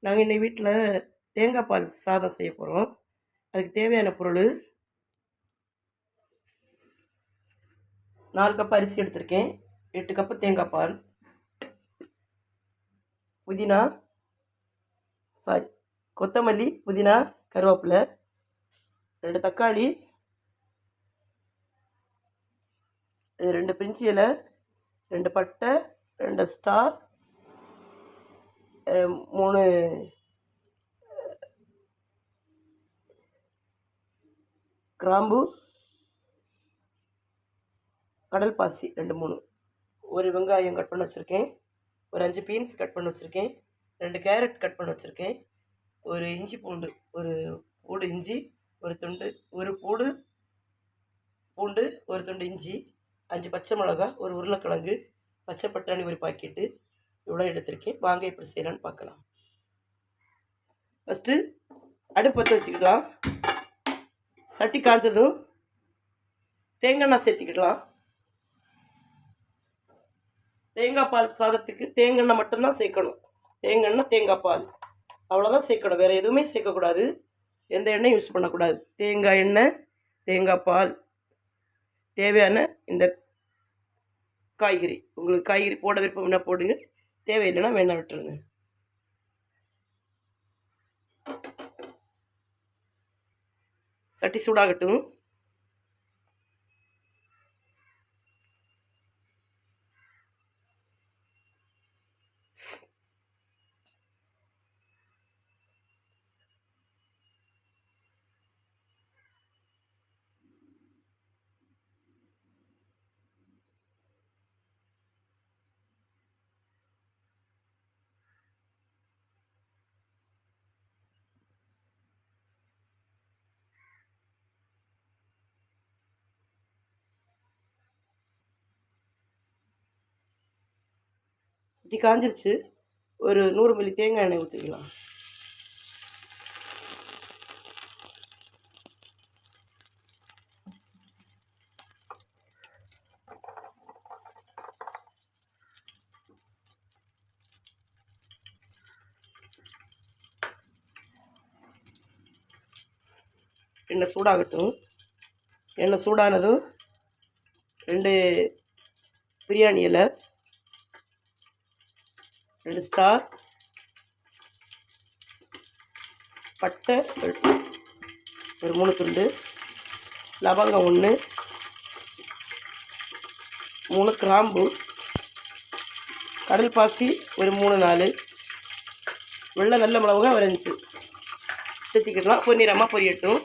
நாங்கள் இன்னைக்கு வீட்டில் தேங்காய் பால் சாதம் செய்ய போகிறோம். அதுக்கு தேவையான பொருள் 4 கப் அரிசி எடுத்திருக்கேன், 8 கப்பு தேங்காய் பால், புதினா கொத்தமல்லி, புதினா, கருவேப்பிலை, 2 தக்காளி, 2 பிரிஞ்சி இலை, 2 பட்டை, 2 ஸ்டார், 3 கிராம்பு, கடல் பாசி 2-3, ஒரு வெங்காயம் கட் பண்ணி வச்சுருக்கேன், ஒரு 5 பீன்ஸ் கட் பண்ணி வச்சுருக்கேன், 2 கேரட் கட் பண்ணி வச்சுருக்கேன், ஒரு இஞ்சி பூண்டு, ஒரு பூடு இஞ்சி, ஒரு பூடு பூண்டு, ஒரு துண்டு இஞ்சி, 5 பச்சை மிளகா, ஒரு உருளைக்கிழங்கு, பச்சை பட்டாணி ஒரு பாக்கெட்டு, இவ்வளோ எடுத்திருக்கேன். வாங்க எப்படி செய்யலான்னு பார்க்கலாம். ஃபஸ்ட்டு அடுப்பு பற்ற வச்சுக்கலாம். சட்டி காய்ச்சதும் தேங்காய் எண்ணெய் சேர்த்திக்கிடலாம். தேங்காய் பால் சாதத்துக்கு தேங்காய் எண்ணெய் மட்டும்தான் சேர்க்கணும். தேங்காய் எண்ணெய், தேங்காய் பால் அவ்வளோதான் சேர்க்கணும். வேறு எதுவுமே சேர்க்கக்கூடாது. எந்த எண்ணெயும் யூஸ் பண்ணக்கூடாது. தேங்காய் எண்ணெய், தேங்காய் பால், தேவையான இந்த காய்கறி, உங்களுக்கு காய்கறி போட விருப்பம் என்ன போடுங்க, தேவையில்லைன்னா வேணா விட்டுருங்க. சட்டி சூடாகட்டும். இப்படி காஞ்சிருச்சு. ஒரு 100 மில்லி தேங்காய் எண்ணெய் ஊற்றிக்கலாம். எண்ணெய் சூடாகட்டும். எண்ணெய் சூடானதும் 2 பிரியாணி இலை, 2 ஸ்டார், பட்டை ஒரு 3 துண்டு, லவங்கம் 1, 3 கிராம்பு, கடல் பாசி ஒரு 3-4, வெள்ளை நல்ல மிளகா ஒரு 5 சேர்த்திக்கிடலாம். பொன்னிறமாக பொரியட்டும்.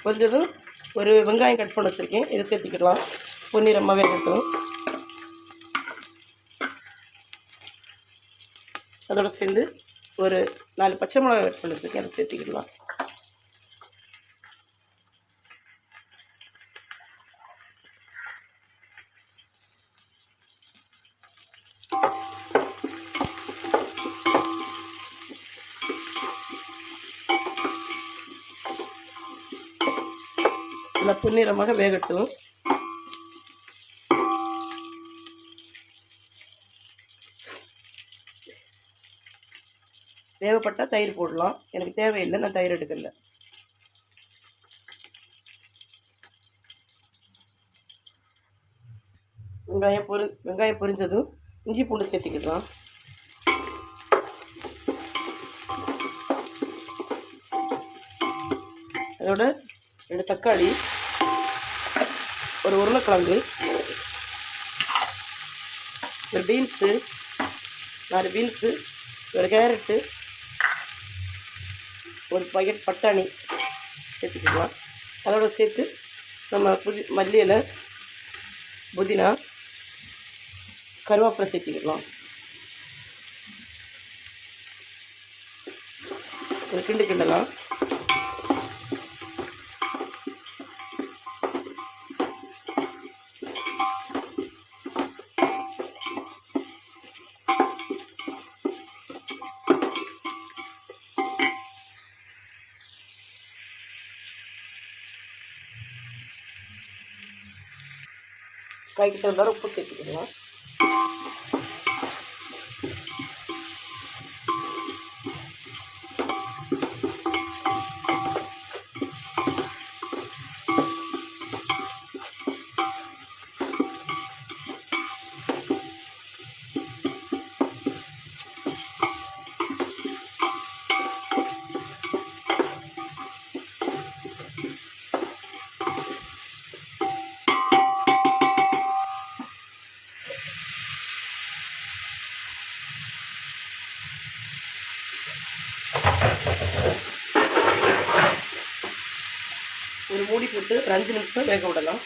பொரிஞ்சதும் ஒரு வெங்காயம் கட் பண்ணி வச்சுருக்கேன், இதை சேர்த்திக்கிடலாம். பொன்னிறமாக வேகட்டும். அதோடு சேர்ந்து ஒரு 4 பச்சை மிளகாய் கட் பண்ணி வச்சுருக்கேன், அதை சேர்த்திக்கிடலாம். நல்லா பொன்னிறமாக வேகட்டும். தேவைப்பட்டால் தயிர் போடலாம். எனக்கு தேவையில்லை, நான் தயிர் எடுக்கல. வெங்காயம் பொரிஞ்சதும் இஞ்சி பூண்டு சேர்த்துக்கிடலாம். அதோட 2 தக்காளி, ஒரு உருளைக்கிழங்கு, ஒரு பீன்ஸு, 4 பீன்ஸு, ஒரு கேரட்டு, ஒரு பாக்கெட் பட்டாணி சேர்த்துக்கலாம். அதோட சேர்த்து நம்ம மல்லி இலை, புதினா, கருவேப்பிலை சேர்த்துக்கலாம். ஒரு கிண்டலாம். காய்க்கு தகுந்தார உப்பு சேர்த்துக்கலாம். போட்டு ஒரு 5 நிமிஷம் வேக விடலாம்.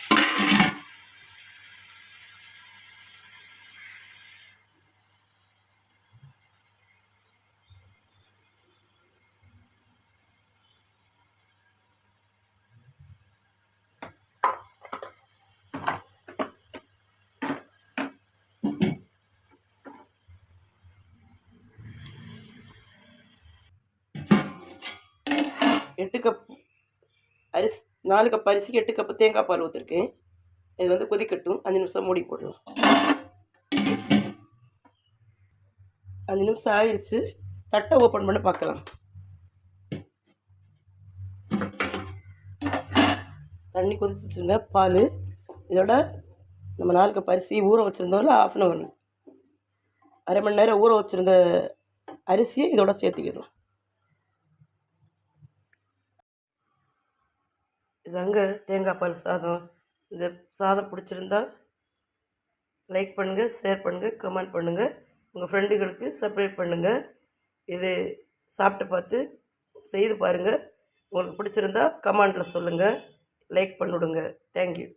எட்டு கப் அரிசி 4 கப் அரிசிக்கு 8 கப்பு தேங்காய் பால் ஊற்றிருக்கேன். இது வந்து கொதிக்கட்டும். 5 நிமிஷம் மூடி போடலாம். 5 நிமிஷம் ஆயிடுச்சு. தட்டை ஓப்பன் பண்ணி பார்க்கலாம். தண்ணி கொதிச்சிச்சுங்க. பால் இதோட நம்ம 4 கப் அரிசி ஊற வச்சுருந்தோம்ல, 1/2 hour அரை மணி நேரம் ஊற வச்சுருந்த அரிசியை இதோட சேர்த்துக்கிடலாம். இதாங்க தேங்காய் பால் சாதம். இந்த சாதம் பிடிச்சிருந்தா லைக் பண்ணுங்கள், ஷேர் பண்ணுங்கள், கமெண்ட் பண்ணுங்கள், உங்கள் ஃப்ரெண்டுகளுக்கு சப்ஸ்கிரைப் பண்ணுங்கள். இது சாப்பிட்டு பார்த்து செய்து பாருங்கள். உங்களுக்கு பிடிச்சிருந்தா கமெண்டில் சொல்லுங்கள், லைக் பண்ணிவிடுங்க. தேங்க்யூ.